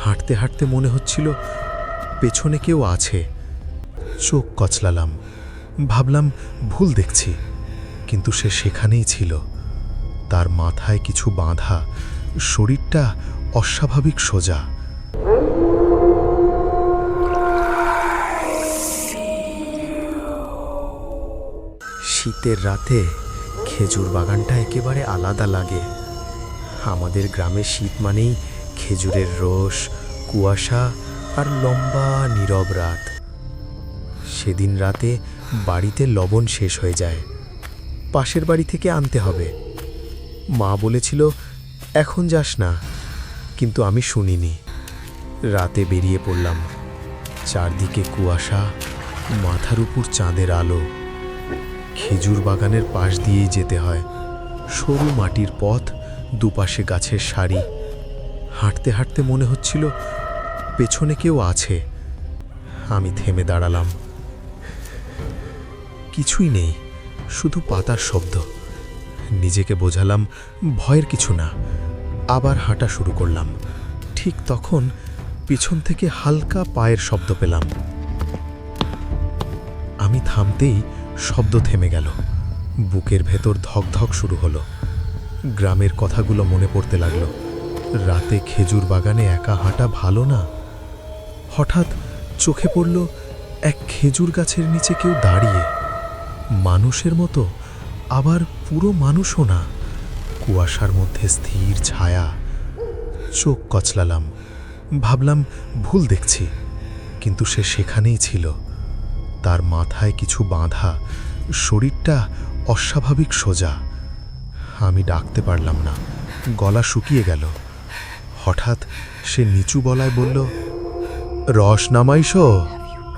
হাঁটতে হাঁটতে মনে হচ্ছিল পেছনে কেউ আছে। চোখ কচলালাম, ভাবলাম ভুল দেখছি, কিন্তু সে সেখানেই ছিল। তার মাথায় কিছু বাঁধা, শরীরটা অস্বাভাবিক সোজা। শীতের রাতে খেজুর বাগানটা একেবারে আলাদা লাগে। আমাদের গ্রামে শীত মানেই খেজুরের রস, কুয়াশা আর লম্বা নীরব রাত। সেদিন রাতে বাড়িতে লবণ শেষ হয়ে যায়, পাশের বাড়ি থেকে আনতে হবে। মা বলেছিল এখন যাস না, কিন্তু আমি শুনিনি। রাতে বেরিয়ে পড়লাম। চারদিকে কুয়াশা, মাথার উপর চাঁদের আলো। খেজুর বাগানের পাশ দিয়েই যেতে হয়, সরু মাটির পথ, দুপাশে গাছের সারি। হাঁটতে হাঁটতে মনে হচ্ছিল পেছনে কেউ আছে। আমি থেমে দাঁড়ালাম। কিছুই নেই, শুধু পাতার শব্দ। নিজেকে বোঝালাম ভয়ের কিছু না। আবার হাঁটা শুরু করলাম। ঠিক তখন পিছন থেকে হালকা পায়ের শব্দ পেলাম। আমি থামতেই শব্দ থেমে গেল। বুকের ভেতর ধকধক শুরু হলো। গ্রামের কথাগুলো মনে পড়তে লাগলো। রাতে খেজুর বাগানে একা হাঁটা ভালো না। হঠাৎ চোখে পড়ল এক খেজুর গাছের নিচে কেউ দাঁড়িয়ে, মানুষের মতো, আবার পুরো মানুষও না। কুয়াশার মধ্যে স্থির ছায়া। চোখ কচলালাম, ভাবলাম ভুল দেখছি, কিন্তু সে সেখানেই ছিল। তার মাথায় কিছু বাঁধা, শরীরটা অস্বাভাবিক সোজা। আমি ডাকতে পারলাম না, গলা শুকিয়ে গেল। হঠাৎ সে নিচু গলায় বলল, রস নামাইছো?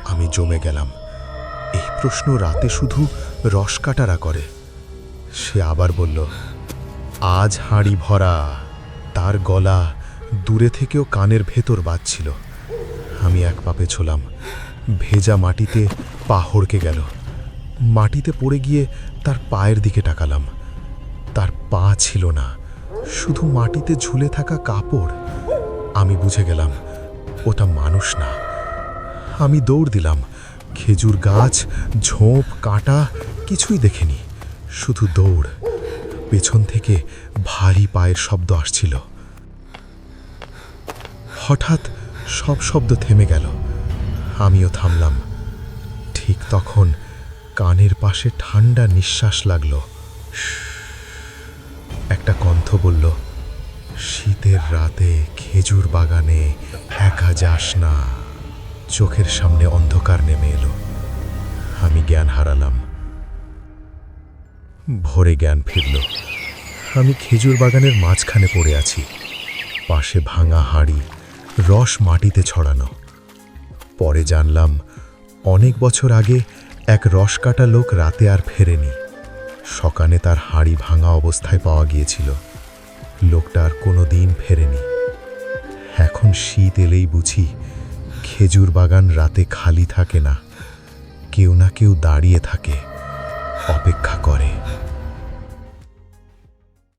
আমি জমে গেলাম। এই প্রশ্ন রাতে শুধু রস কাটারা করে। সে আবার বলল, আজ হাঁড়ি ভরা। তার গলা দূরে থেকেও কানের ভেতর বাজছিল। আমি এক পা পেছলাম। ভেজা মাটিতে পা হড়কে গেল। মাটিতে পড়ে গিয়ে তার পায়ের দিকে তাকালাম। তার পা ছিল না, শুধু মাটিতে ঝুলে থাকা কাপড়। আমি বুঝে গেলাম ওটা মানুষ না। আমি দৌড় দিলাম। খেজুর গাছ, ঝোপ, কাঁটা কিছুই দেখিনি, শুধু দৌড়। পেছন থেকে ভারী পায়ের শব্দ আসছিল। হঠাৎ সব শব্দ থেমে গেল। আমিও থামলাম। ঠিক তখন কানের পাশে ঠান্ডা নিঃশ্বাস লাগলো। একটা কণ্ঠ বলল, শীতের রাতে খেজুর বাগানে একা যাস না। চোখের সামনে অন্ধকার নেমে এলো। আমি জ্ঞান হারালাম। ভোরে জ্ঞান ফিরল। আমি খেজুর বাগানের মাঝখানে পড়ে আছি। পাশে ভাঙা হাঁড়ি, রস মাটিতে ছড়ানো। পরে জানলাম অনেক বছর আগে এক রস কাটা লোক রাতে আর ফেরেনি। সকালে তার হাঁড়ি ভাঙা অবস্থায় পাওয়া গিয়েছিল। লোকটা আর কোনো দিন ফেরেনি। এখন শীত এলেই বুঝি খেজুর বাগান রাতে খালি থাকে না, কেউ না কেউ দাঁড়িয়ে থাকে, অপেক্ষা করে।